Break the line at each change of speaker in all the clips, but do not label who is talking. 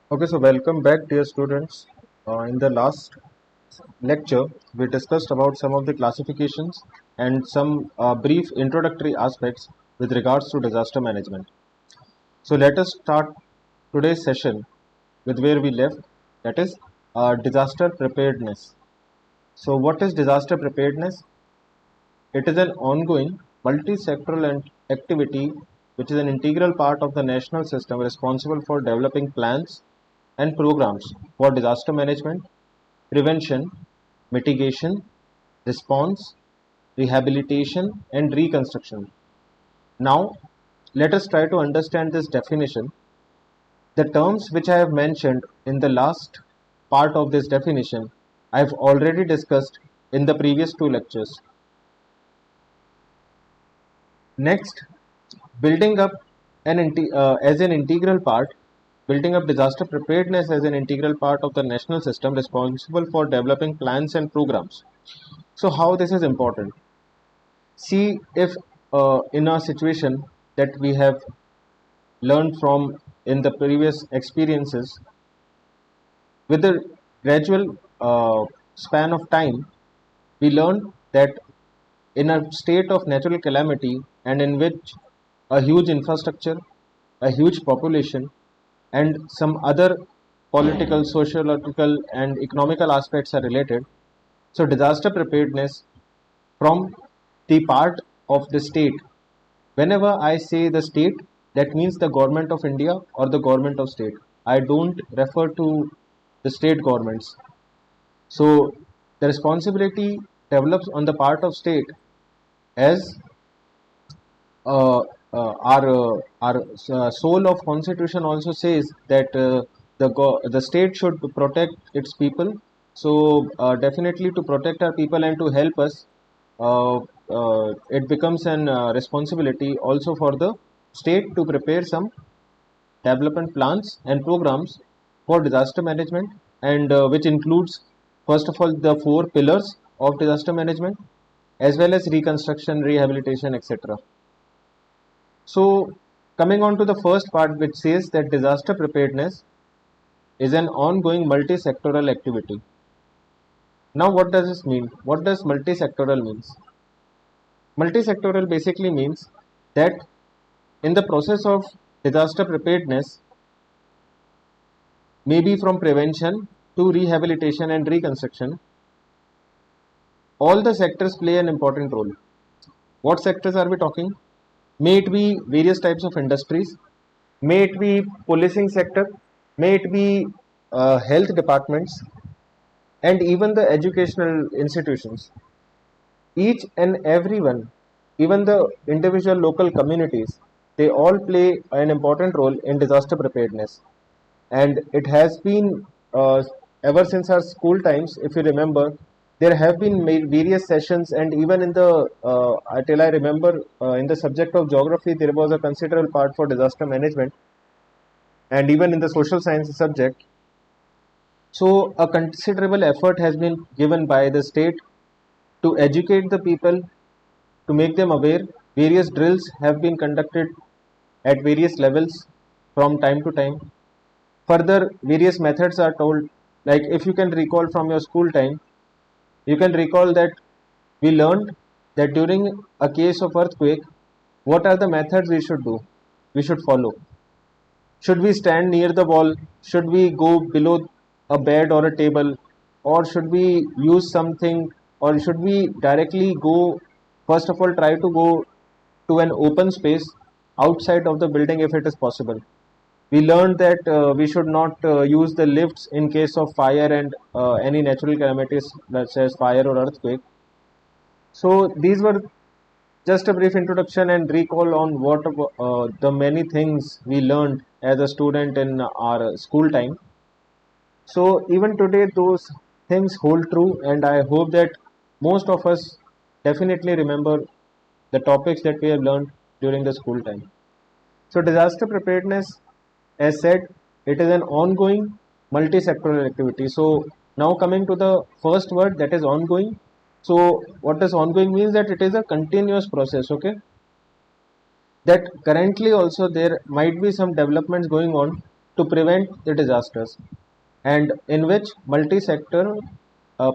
Okay, so welcome back, dear students. In the last lecture, we discussed about some of the classifications and some brief introductory aspects with regards to disaster management. So let us start today's session with where we left, that is disaster preparedness. So what is disaster preparedness? It is an ongoing multi-sectoral activity which is an integral part of the national system responsible for developing plans and programs for disaster management, prevention, mitigation, response, rehabilitation, and reconstruction. Now, let us try to understand this definition. The terms which I have mentioned in the last part of this definition, I have already discussed in the previous two lectures. Next, building up as an integral part, building up disaster preparedness as an integral part of the national system responsible for developing plans and programs. So, how this is important? See if in a situation that we have learned from in the previous experiences, with a gradual span of time, we learned that in a state of natural calamity and in which a huge infrastructure, a huge population, and some other political, sociological, and economical aspects are related. So, disaster preparedness from the part of the state. Whenever I say the state, that means the government of India or the government of state. I don't refer to the state governments. So, the responsibility develops on the part of state as uh, our soul of constitution also says that the state should protect its people. So definitely to protect our people and to help us, it becomes an responsibility also for the state to prepare some development plans and programs for disaster management, and which includes first of all the four pillars of disaster management as well as reconstruction, rehabilitation, etc. So, coming on to the first part, which says that disaster preparedness is an ongoing multi-sectoral activity. Now, what does this mean? What does multi-sectoral means? Multi-sectoral basically means that in the process of disaster preparedness, maybe from prevention to rehabilitation and reconstruction, all the sectors play an important role. What sectors are we talking? May it be various types of industries, may it be policing sector, may it be health departments, and even the educational institutions. Each and everyone, even the individual local communities, they all play an important role in disaster preparedness. And it has been ever since our school times, if you remember, there have been various sessions, and even in the till I remember, in the subject of geography, there was a considerable part for disaster management, and even in the social sciences subject. So, a considerable effort has been given by the state to educate the people, to make them aware. Various drills have been conducted at various levels from time to time. Further, various methods are told, like if you can recall from your school time, you can recall that we learned that during a case of earthquake, what are the methods we should do? We should follow. Should we stand near the wall? Should we go below a bed or a table? Or should we use something? Or should we directly go, first of all, try to go to an open space outside of the building if it is possible? We learned that we should not use the lifts in case of fire and any natural calamities such as fire or earthquake. So these were just a brief introduction and recall on what the many things we learned as a student in our school time. So even today, those things hold true, and I hope that most of us definitely remember the topics that we have learned during the school time. So disaster preparedness, as said, it is an ongoing multi-sectoral activity. So now coming to the first word, that is ongoing. So what does ongoing means? That it is a continuous process. Okay, that currently also there might be some developments going on, to prevent the disasters, and in which multi-sector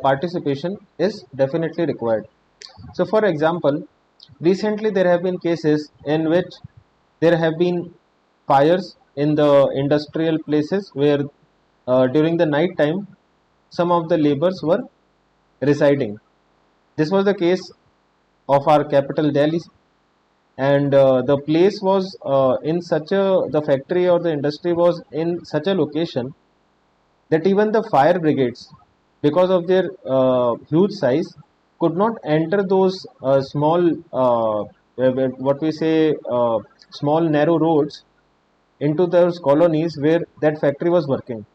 participation is definitely required. So, for example, recently there have been cases in which there have been fires in the industrial places where during the night time some of the laborers were residing. This was the case of our capital Delhi, and the place was the factory or the industry was in such a location that even the fire brigades, because of their huge size, could not enter those small, what we say, small narrow roads into those colonies where that factory was working.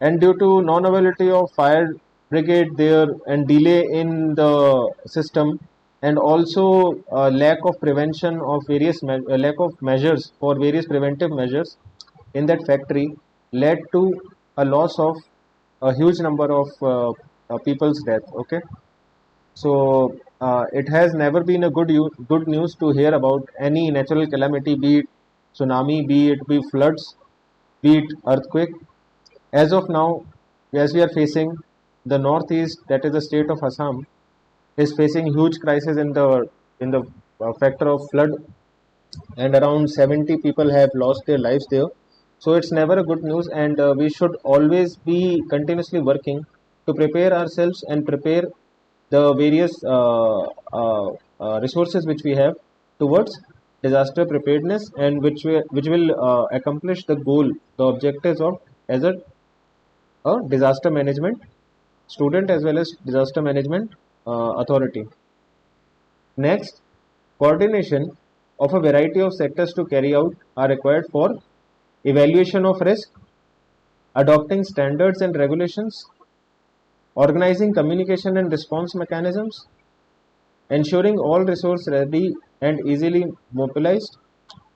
And due to non-availability of fire brigade there and delay in the system, and also lack of prevention of lack of measures for various preventive measures in that factory, led to a loss of a huge number of people's death. Okay, so it has never been a good news to hear about any natural calamity, be it tsunami, be floods, be it earthquake. As of now, as we are facing, the northeast, that is the state of Assam, is facing huge crisis in the factor of flood, and around 70 people have lost their lives there. So it's never a good news, and we should always be continuously working to prepare ourselves and prepare the various resources which we have towards disaster preparedness, and which will accomplish the goal, the objectives of as a disaster management student as well as disaster management authority. Next, coordination of a variety of sectors to carry out are required for evaluation of risk, adopting standards and regulations, organizing communication and response mechanisms, ensuring all resources ready and easily mobilized,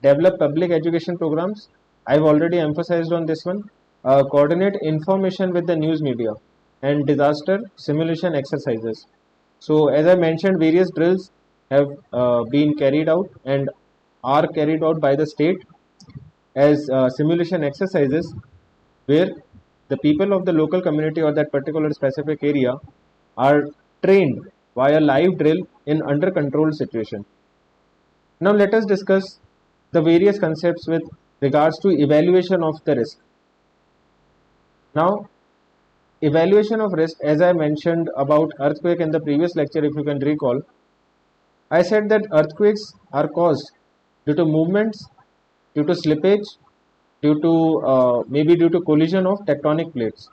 develop public education programs. I've already emphasized on this one. Coordinate information with the news media, and disaster simulation exercises. So, as I mentioned, various drills have been carried out and are carried out by the state as simulation exercises, where the people of the local community or that particular specific area are trained via live drill in under controlled situation. Now let us discuss the various concepts with regards to evaluation of the risk. Now, evaluation of risk, as I mentioned about earthquake in the previous lecture, if you can recall, I said that earthquakes are caused due to movements, due to slippage, maybe due to collision of tectonic plates,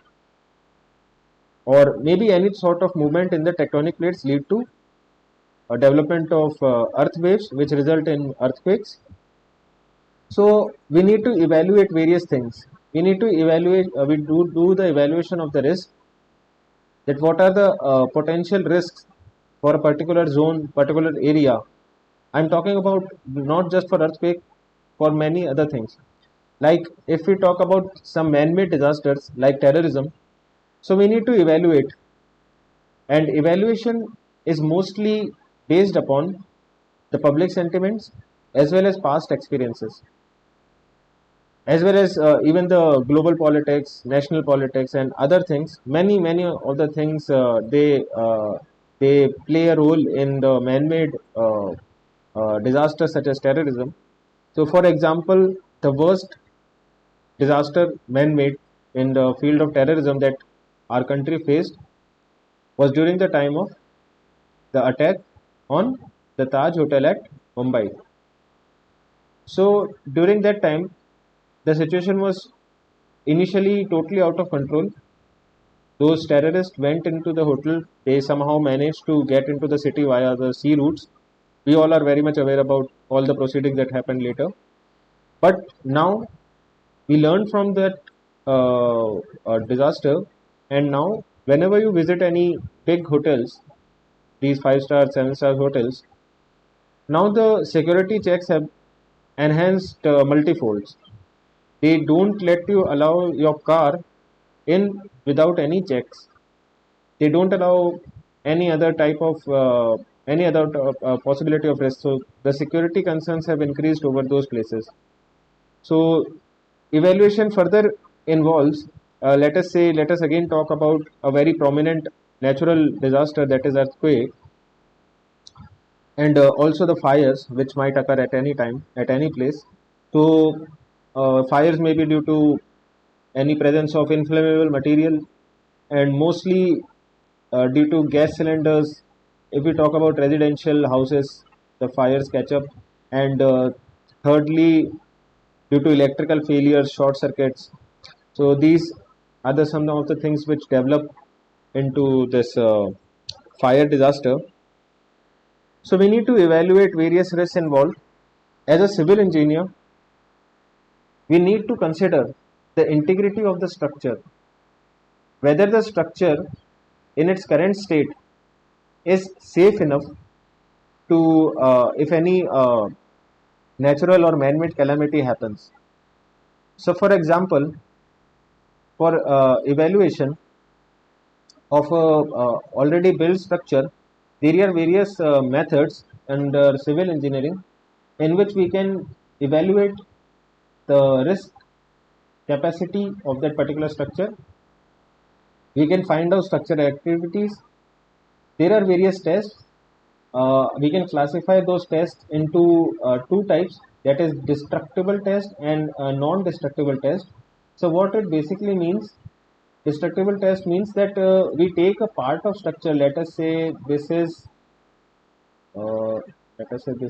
or maybe any sort of movement in the tectonic plates lead to a development of earth waves which result in earthquakes. So we need to evaluate various things. We need to evaluate, we do the evaluation of the risk, that what are the potential risks for a particular zone, particular area. I'm talking about not just for earthquake, for many other things. Like if we talk about some man-made disasters like terrorism, so we need to evaluate, and evaluation is mostly based upon the public sentiments as well as past experiences, as well as even the global politics, national politics, and other things. Many of the things they play a role in the man-made disasters such as terrorism. So, for example, the worst disaster man-made in the field of terrorism that our country faced was during the time of the attack on the Taj Hotel at Mumbai. So, during that time, the situation was initially totally out of control. Those terrorists went into the hotel. They somehow managed to get into the city via the sea routes. We all are very much aware about all the proceedings that happened later. But now we learned from that disaster, and now whenever you visit any big hotels, these 5-star, 7-star hotels, now the security checks have enhanced multifolds. They don't let you allow your car in without any checks. They don't allow any other type of any other possibility of risk. So the security concerns have increased over those places. So Evaluation further involves, let us again talk about a very prominent natural disaster, that is earthquake, and also the fires which might occur at any time, at any place. So, fires may be due to any presence of inflammable material, and mostly due to gas cylinders. If we talk about residential houses, the fires catch up, and thirdly, due to electrical failures, short circuits. So these are some of the things which develop into this fire disaster. So we need to evaluate various risks involved. As a civil engineer, we need to consider the integrity of the structure, whether the structure in its current state is safe enough to, if any natural or man-made calamity happens. So, for example, for evaluation of a already built structure, there are various methods under civil engineering in which we can evaluate the risk capacity of that particular structure. We can find out structural activities. There are various tests. We can classify those tests into two types, that is destructible test and non-destructible test. So what it basically means, destructible test means that we take a part of structure. Uh, let us say this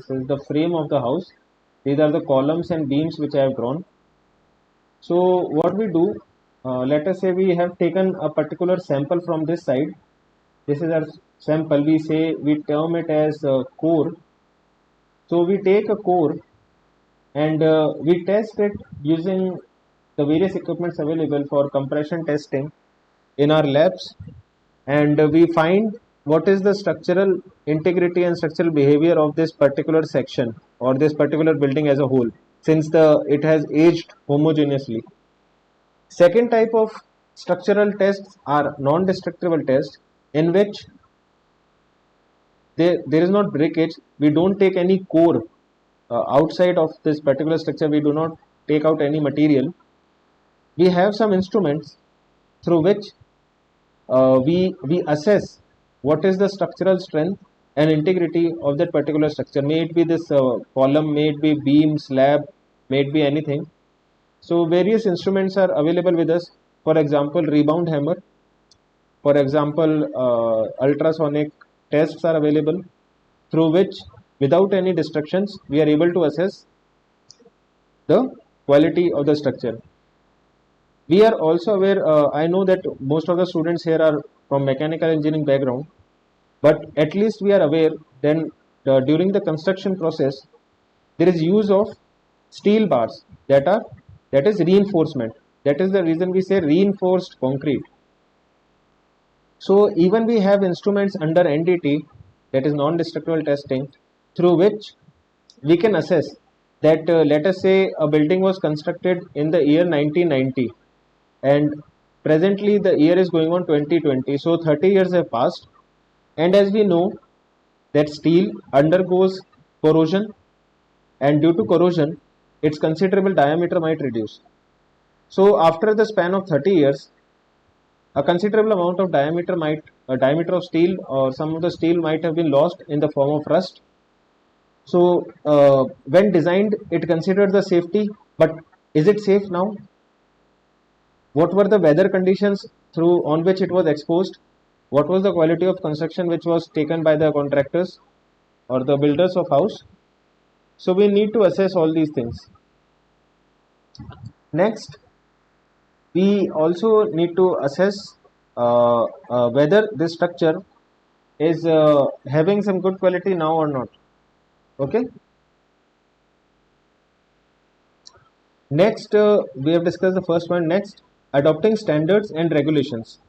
is the frame of the house. These are the columns and beams which I have drawn. So what we do, let us say we have taken a particular sample from this side. This is our sample. We term it as core. So we take a core and we test it using the various equipments available for compression testing in our labs, and we find what is the structural integrity and structural behavior of this particular section or this particular building as a whole, since it has aged homogeneously. Second type of structural tests are non-destructible tests, in which there is not breakage. We don't take any core outside of this particular structure. We do not take out any material. We have some instruments through which we assess what is the structural strength and integrity of that particular structure. May it be this column, may it be beam, slab, may it be anything. So various instruments are available with us. For example, rebound hammer. For example, ultrasonic tests are available, through which without any distractions we are able to assess the quality of the structure. We are also aware, I know that most of the students here are from mechanical engineering background, but at least we are aware then during the construction process there is use of steel bars that is reinforcement. That is the reason we say reinforced concrete. So even we have instruments under NDT, that is non-destructible testing, through which we can assess that let us say a building was constructed in the year 1990 and presently the year is going on 2020, so 30 years have passed, and as we know that steel undergoes corrosion, and due to corrosion its considerable diameter might reduce. So after the span of 30 years, a considerable amount of diameter of steel or some of the steel might have been lost in the form of rust. So when designed, it considered the safety, but is it safe now? What were the weather conditions through on which it was exposed? What was the quality of construction which was taken by the contractors or the builders of house? So we need to assess all these things. Next, we also need to assess whether this structure is having some good quality now or not. Okay. Next, we have discussed the first one. Next, adopting standards and regulations.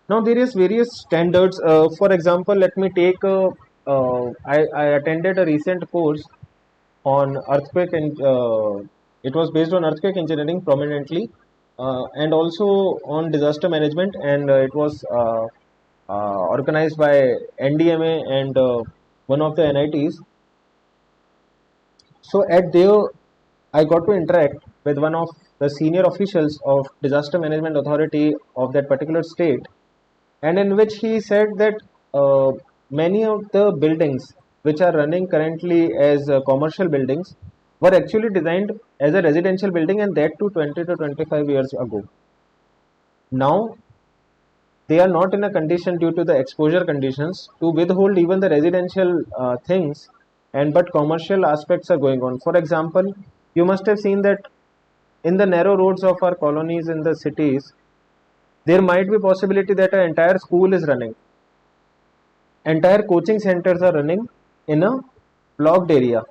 Now there is various standards. For example, let me take. I attended a recent course on earthquake, and it was based on earthquake engineering prominently, and also on disaster management, and it was organized by NDMA and one of the NITs. So at their I got to interact with one of the senior officials of disaster management authority of that particular state, and in which he said that many of the buildings which are running currently as commercial buildings were actually designed as a residential building, and that too 20 to 25 years ago. Now they are not in a condition due to the exposure conditions to withhold even the residential things, and but commercial aspects are going on. For example, you must have seen that in the narrow roads of our colonies in the cities, there might be possibility that an entire school is running, entire coaching centers are running in a blocked area.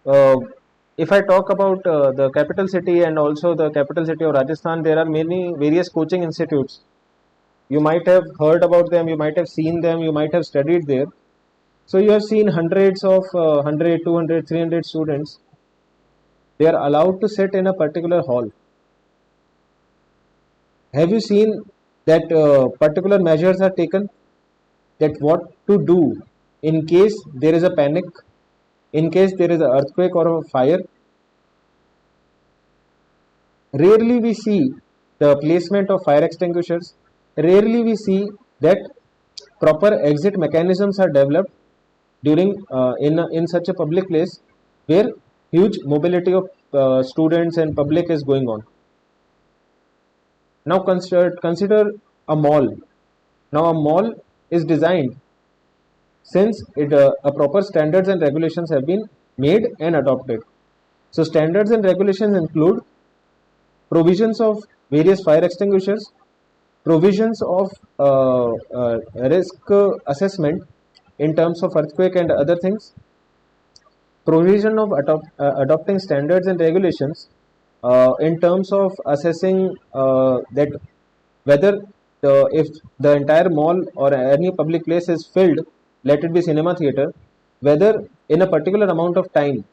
uh, if I talk about the capital city and also the capital city of Rajasthan, there are many various coaching institutes. You might have heard about them, you might have seen them, you might have studied there. So you have seen hundreds of 100, 200, 300 students. They are allowed to sit in a particular hall. Have you seen that particular measures are taken, that what to do in case there is a panic, in case there is an earthquake or a fire? Rarely we see the placement of fire extinguishers. Rarely we see that proper exit mechanisms are developed during in such a public place where huge mobility of students and public is going on. Now consider a mall. Now a mall is designed since a proper standards and regulations have been made and adopted. So standards and regulations include provisions of various fire extinguishers, provisions of risk assessment in terms of earthquake and other things, provision of adopting standards and regulations in terms of assessing that whether if the entire mall or any public place is filled, let it be cinema theater, whether in a particular amount of time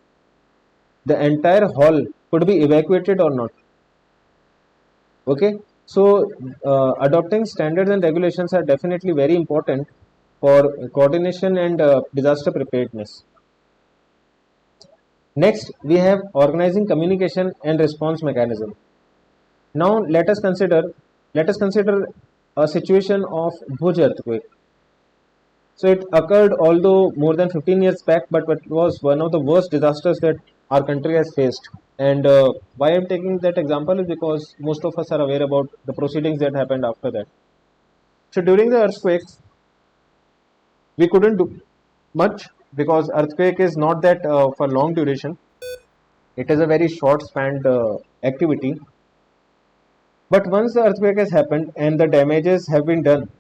the entire hall could be evacuated or not. Okay, so adopting standards and regulations are definitely very important for coordination and disaster preparedness. Next, we have organizing communication and response mechanism. Now let us consider a situation of Bhuj earthquake. So it occurred although more than 15 years back, but it was one of the worst disasters that our country has faced. And why I'm taking that example is because most of us are aware about the proceedings that happened after that. So during the earthquake, we couldn't do much because earthquake is not that for long duration. It is a very short spanned activity. But once the earthquake has happened and the damages have been done,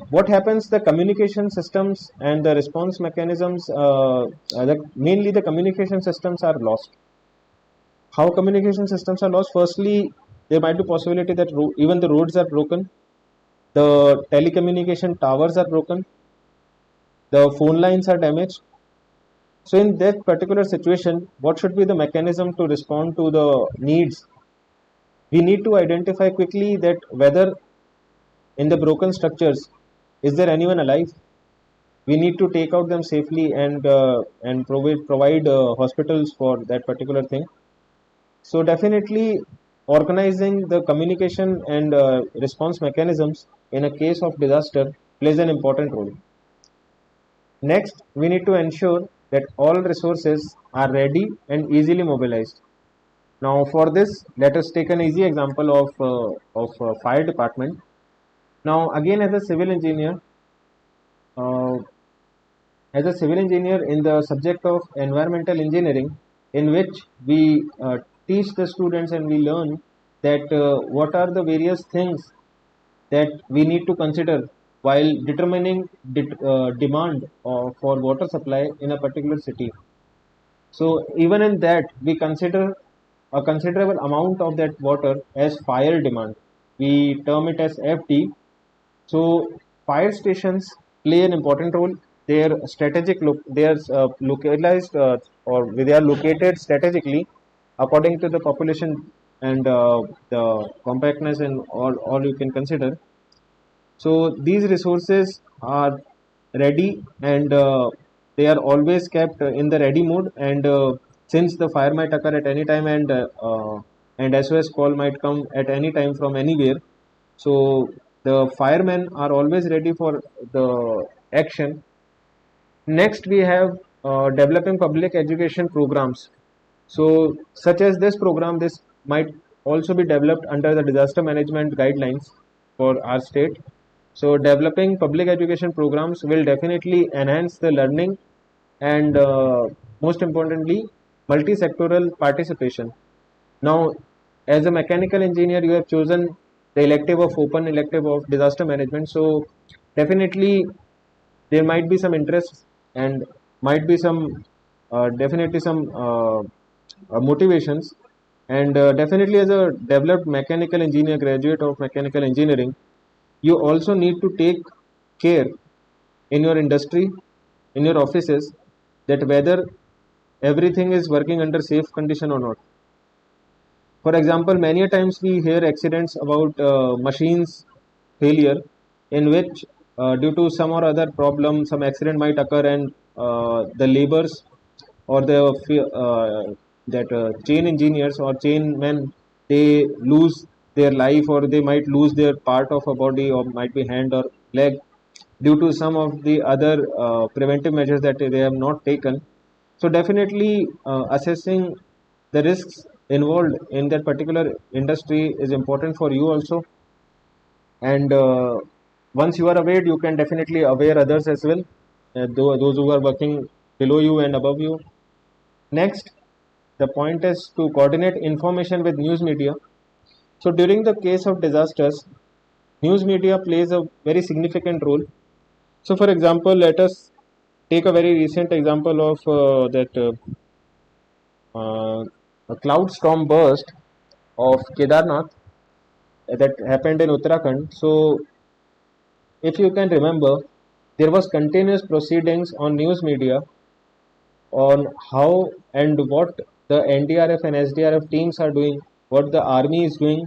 what happens? The communication systems and the response mechanisms, mainly the communication systems are lost. How communication systems are lost? Firstly, there might be possibility that even the roads are broken, the telecommunication towers are broken, the phone lines are damaged. So in that particular situation, what should be the mechanism to respond to the needs? We need to identify quickly that whether in the broken structures is there anyone alive. We need to take out them safely and provide hospitals for that particular thing. So definitely organizing the communication and response mechanisms in a case of disaster plays an important role. Next, we need to ensure that all resources are ready and easily mobilized. Now for this, let us take an easy example of fire department. Now again, uh, as a civil engineer in the subject of environmental engineering, in which we teach the students and we learn that what are the various things that we need to consider while determining demand for water supply in a particular city. So even in that, we consider a considerable amount of that water as fire demand. We term it as FD. So fire stations play an important role. They are localized or they are located strategically according to the population and the compactness and all you can consider. So these resources are ready and they are always kept in the ready mode, and since the fire might occur at any time and SOS call might come at any time from anywhere. So the firemen are always ready for the action. Next, we have developing public education programs. So, such as this program, this might also be developed under the disaster management guidelines for our state. So, developing public education programs will definitely enhance the learning and most importantly, multi-sectoral participation. Now, as a mechanical engineer, you have chosen the elective of open elective of disaster management. So, definitely there might be some interest and might be some definitely some motivations and definitely as a developed mechanical engineer graduate of mechanical engineering, you also need to take care in your industry, in your offices, that whether everything is working under safe condition or not. For example, many a times we hear accidents about machines failure, in which due to some or other problem, some accident might occur, and the laborers or the that chain engineers or chain men, they lose their life, or they might lose their part of a body, or might be hand or leg, due to some of the other preventive measures that they have not taken. So definitely assessing the risks involved in that particular industry is important for you also. And once you are aware, you can definitely aware others as well, those who are working below you and above you. Next, the point is to coordinate information with news media. So during the case of disasters, news media plays a very significant role. So for example, let us take a very recent example of that a cloud storm burst of Kedarnath that happened in Uttarakhand. So if you can remember, there was continuous proceedings on news media on how and what the NDRF and SDRF teams are doing, what the army is doing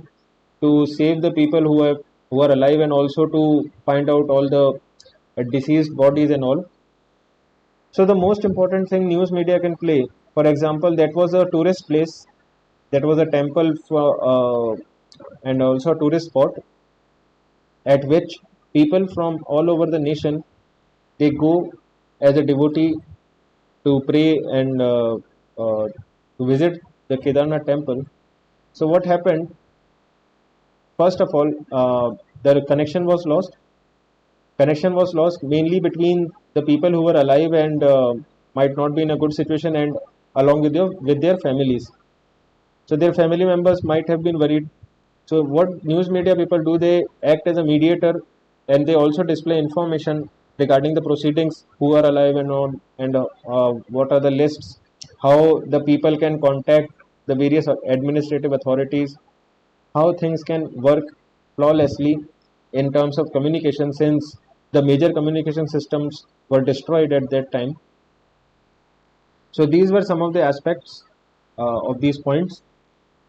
to save the people who are alive, and also to find out all the deceased bodies and all. So the most important thing news media can play, for example, that was a tourist place, that was a temple for, and also a tourist spot at which people from all over the nation, they go as a devotee to pray and to visit the Kedarnath temple. So what happened? First of all, the connection was lost. Connection was lost mainly between the people who were alive and might not be in a good situation, and along with their families. So their family members might have been worried. So what news media people do, they act as a mediator, and they also display information regarding the proceedings, who are alive and not, and what are the lists, how the people can contact the various administrative authorities, how things can work flawlessly in terms of communication, since the major communication systems were destroyed at that time. So these were some of the aspects of these points.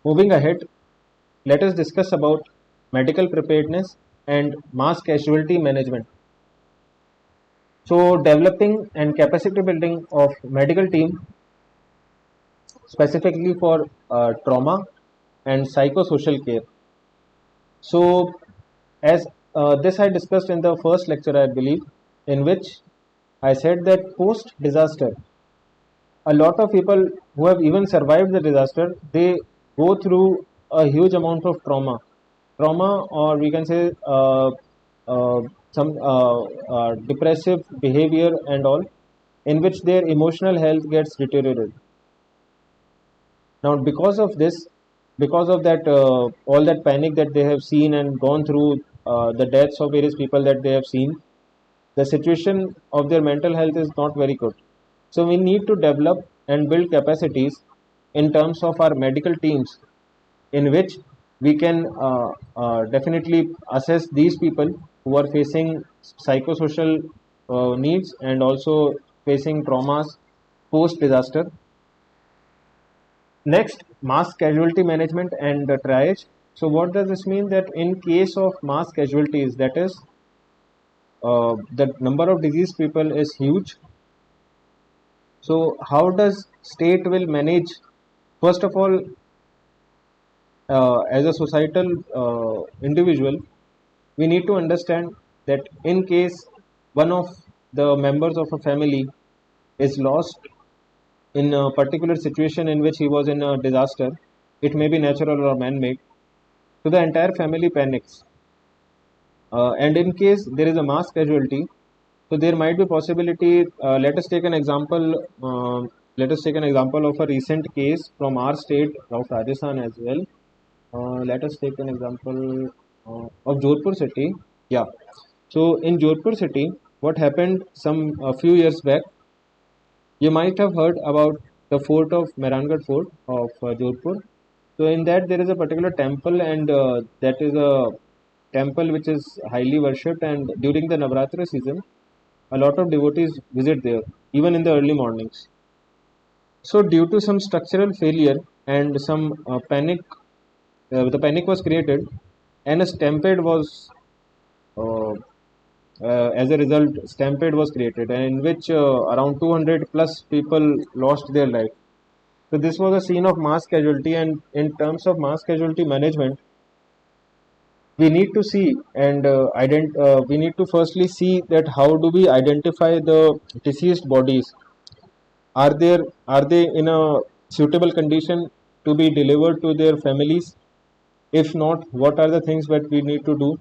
Moving ahead, let us discuss about medical preparedness and mass casualty management. So developing and capacity building of medical team specifically for trauma and psychosocial care. So as this I discussed in the first lecture, I believe, in which I said that post disaster, a lot of people who have even survived the disaster, they go through a huge amount of trauma, or we can say some depressive behavior and all, in which their emotional health gets deteriorated. Now because of this, because of that all that panic that they have seen and gone through, the deaths of various people that they have seen, the situation of their mental health is not very good. So we need to develop and build capacities in terms of our medical teams, in which we can definitely assess these people who are facing psychosocial needs and also facing traumas post disaster. Next, mass casualty management and triage. So what does this mean? That in case of mass casualties, that is the number of diseased people is huge. So how does state will manage? First of all, as a societal individual, we need to understand that in case one of the members of a family is lost in a particular situation in which he was in a disaster, it may be natural or man-made, so the entire family panics. And in case there is a mass casualty, so there might be possibility. Let us take an example. Let us take an example of a recent case from our state of Rajasthan as well. Let us take an example of Jodhpur city. Yeah. So in Jodhpur city, what happened some a few years back? You might have heard about the fort of Mehrangarh Fort of Jodhpur. So in that there is a particular temple, and that is a temple which is highly worshipped. And during the Navaratri season, a lot of devotees visit there, even in the early mornings. So due to some structural failure and some panic, the panic was created, and a stampede was uh, as a result, stampede was created, and in which around 200 plus people lost their life. So this was a scene of mass casualty, and in terms of mass casualty management, we need to see and we need to firstly see that how do we identify the deceased bodies. Are they in a suitable condition to be delivered to their families? If not, what are the things that we need to do?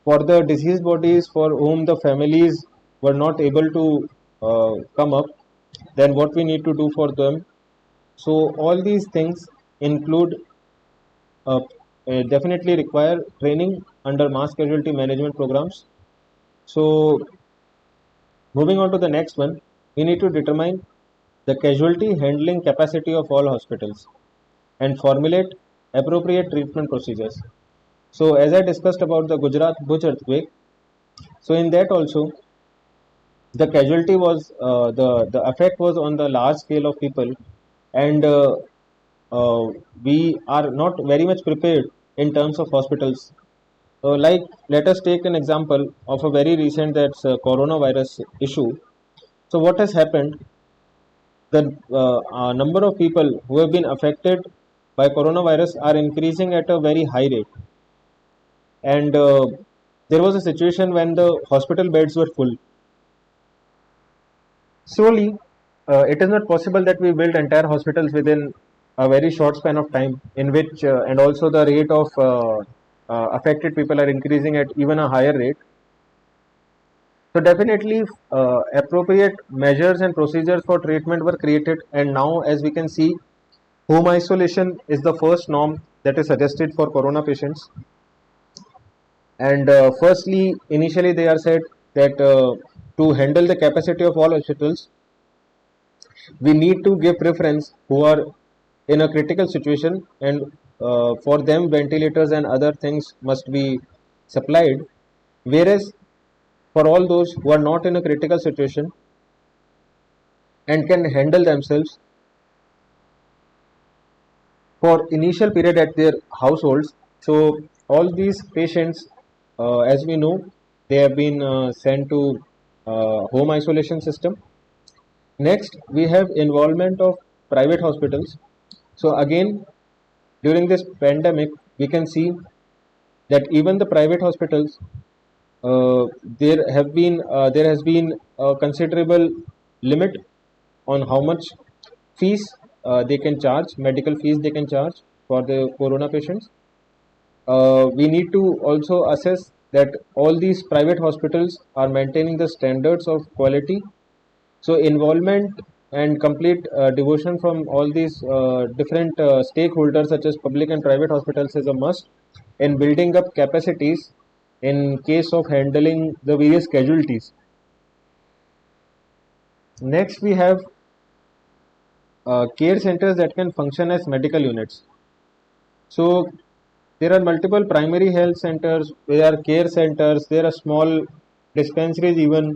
For the deceased bodies for whom the families were not able to come up, then what we need to do for them. So all these things include uh, definitely require training under mass casualty management programs. So moving on to the next one, we need to determine the casualty handling capacity of all hospitals and formulate appropriate treatment procedures. So as I discussed about the Gujarat Bhuj earthquake, so in that also the casualty was the effect was on the large scale of people, and uh, we are not very much prepared in terms of hospitals. Like let us take an example of a very recent that's coronavirus issue. So what has happened? The number of people who have been affected by coronavirus are increasing at a very high rate, and there was a situation when the hospital beds were full. Surely, it is not possible that we build entire hospitals within a very short span of time, in which and also the rate of affected people are increasing at even a higher rate. So definitely, appropriate measures and procedures for treatment were created, and now, as we can see, home isolation is the first norm that is suggested for corona patients. And firstly, initially they are said that to handle the capacity of all hospitals, we need to give preference who are in a critical situation, and for them ventilators and other things must be supplied, whereas for all those who are not in a critical situation and can handle themselves for initial period at their households, so all these patients, as we know, they have been sent to home isolation system. Next, we have involvement of private hospitals. So again, during this pandemic, we can see that even the private hospitals, uh, there has been a considerable limit on how much fees they can charge, medical fees they can charge for the corona patients. We need to also assess that all these private hospitals are maintaining the standards of quality. So involvement and complete devotion from all these different stakeholders such as public and private hospitals is a must in building up capacities in case of handling the various casualties. Next, we have care centers that can function as medical units. So there are multiple primary health centers, there are care centers, there are small dispensaries even,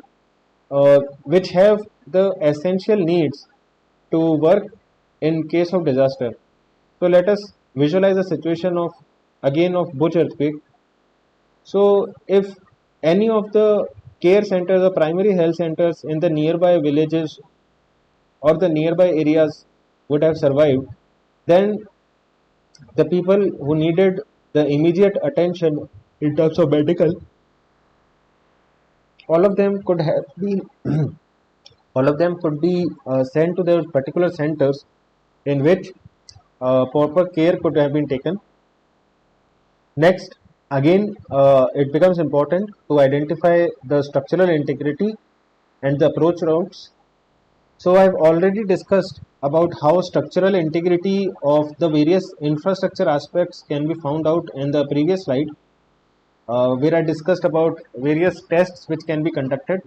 which have the essential needs to work in case of disaster. So let us visualize a situation of again of Bhuj earthquake. So if any of the care centers or primary health centers in the nearby villages or the nearby areas would have survived, then the people who needed the immediate attention in terms of medical, all of them could have been all of them could be sent to their particular centers in which proper care could have been taken. Next, again, it becomes important to identify the structural integrity and the approach routes. So I've already discussed about how structural integrity of the various infrastructure aspects can be found out in the previous slide, where I discussed about various tests which can be conducted.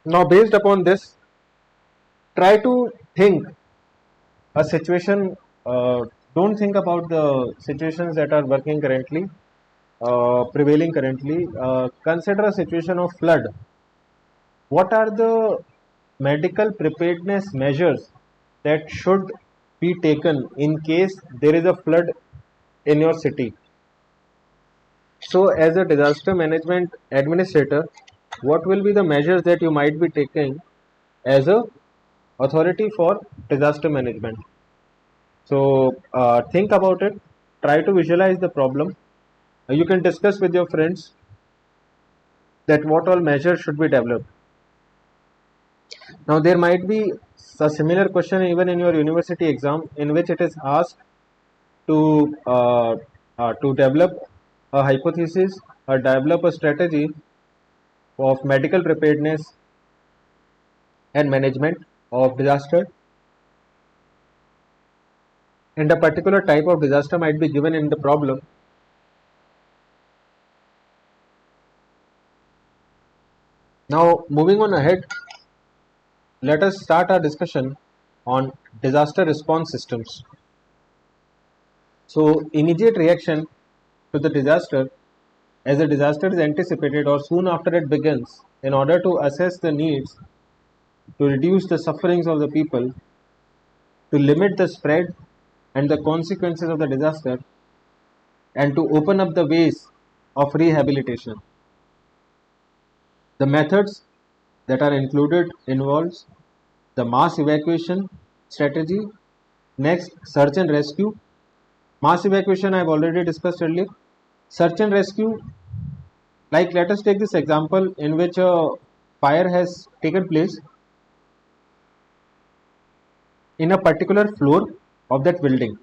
Now, based upon this, try to think a situation. Don't think about the situations that are working currently, prevailing currently. Consider a situation of flood. What are the medical preparedness measures that should be taken in case there is a flood in your city? So, as a disaster management administrator, what will be the measures that you might be taking as a authority for disaster management? So, think about it. Try to visualize the problem. You can discuss with your friends that what all measures should be developed. Now, there might be a similar question even in your university exam, in which it is asked to develop a hypothesis or develop a strategy of medical preparedness and management of disaster, and a particular type of disaster might be given in the problem. Now, moving on ahead, let us start our discussion on disaster response systems. So, immediate reaction to the disaster, as a disaster is anticipated or soon after it begins, in order to assess the needs, to reduce the sufferings of the people, to limit the spread and the consequences of the disaster, and to open up the ways of rehabilitation. The methods that are included involves the mass evacuation strategy, next search and rescue. Mass evacuation I have already discussed earlier. Search and rescue, like let us take this example in which a fire has taken place in a particular floor of that building.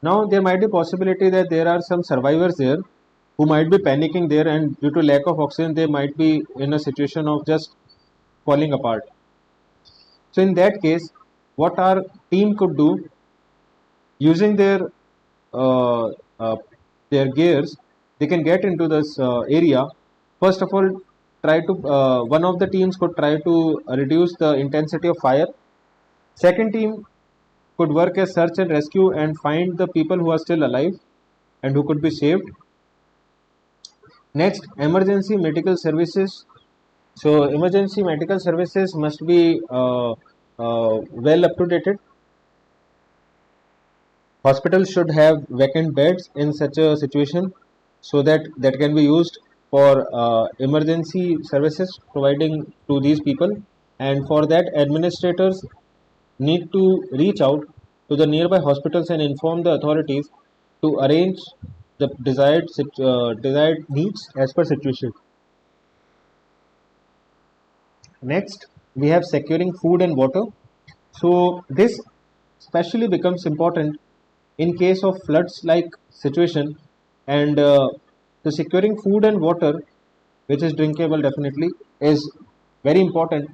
Now there might be possibility that there are some survivors there who might be panicking there, and due to lack of oxygen they might be in a situation of just falling apart. So in that case, what our team could do, using uh, uh, their gears, they can get into this area. First of all, try to one of the teams could try to reduce the intensity of fire. Second team could work as search and rescue and find the people who are still alive and who could be saved. Next, emergency medical services. So, emergency medical services must be well up to date. Hospitals should have vacant beds in such a situation, so that that can be used for emergency services providing to these people. And for that, administrators need to reach out to the nearby hospitals and inform the authorities to arrange the desired needs as per situation. Next, we have securing food and water. So this especially becomes important in case of floods like situation, and the securing food and water, which is drinkable definitely, is very important.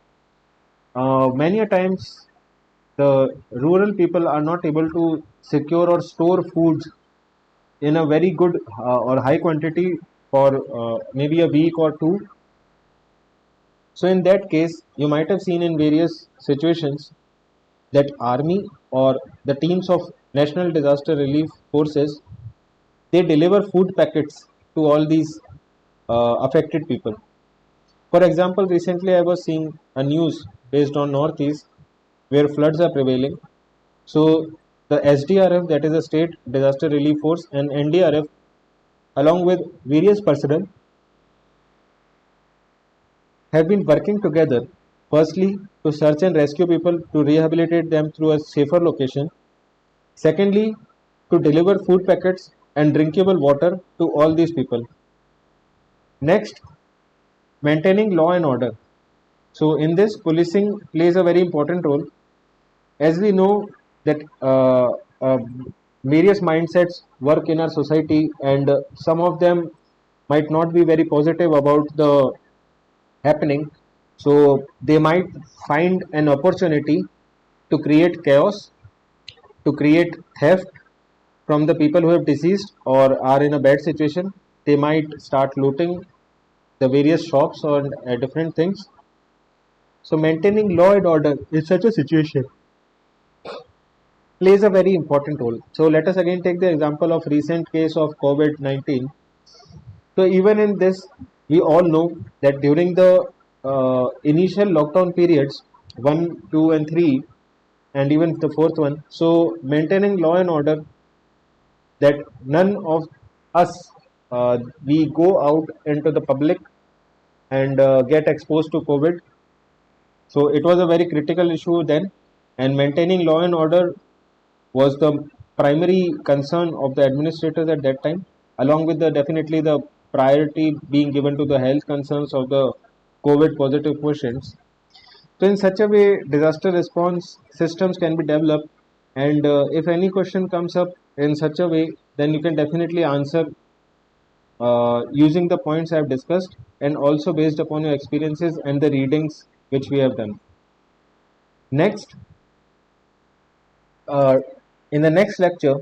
Many a times the rural people are not able to secure or store foods in a very good or high quantity for maybe a week or two. So in that case, you might have seen in various situations that army or the teams of national disaster relief forces, they deliver food packets to all these affected people. For example, recently I was seeing a news based on Northeast where floods are prevailing. So the SDRF, that is a state disaster relief force, and NDRF along with various personnel, have been working together, firstly, to search and rescue people to rehabilitate them through a safer location, secondly, to deliver food packets and drinkable water to all these people. Next, maintaining law and order. So, in this, policing plays a very important role. As we know that various mindsets work in our society, and some of them might not be very positive about the happening. So they might find an opportunity to create chaos, to create theft from the people who have deceased or are in a bad situation. They might start looting the various shops or different things. So maintaining law and order in such a situation plays a very important role. So let us again take the example of recent case of COVID-19. So even in this, we all know that during the initial lockdown periods, 1, 2, and 3, and even the fourth one, so maintaining law and order, that none of us we go out into the public and get exposed to COVID. So it was a very critical issue then, and maintaining law and order was the primary concern of the administrators at that time, along with the definitely the priority being given to the health concerns of the COVID positive patients. So in such a way, disaster response systems can be developed, and if any question comes up in such a way, then you can definitely answer using the points I have discussed, and also based upon your experiences and the readings which we have done. Next, uh, in the next lecture,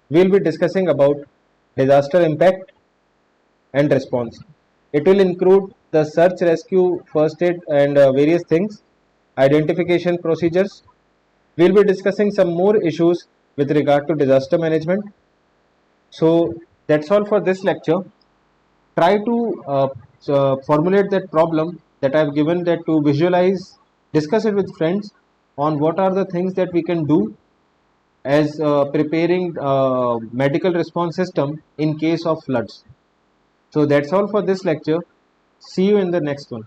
we'll be discussing about disaster impact and response. It will include the search, rescue, first aid, and various things, identification procedures. We'll be discussing some more issues with regard to disaster management. So that's all for this lecture. Try to formulate that problem that I've given, that to visualize, discuss it with friends on what are the things that we can do as preparing medical response system in case of floods. So that's all for this lecture. See you in the next one.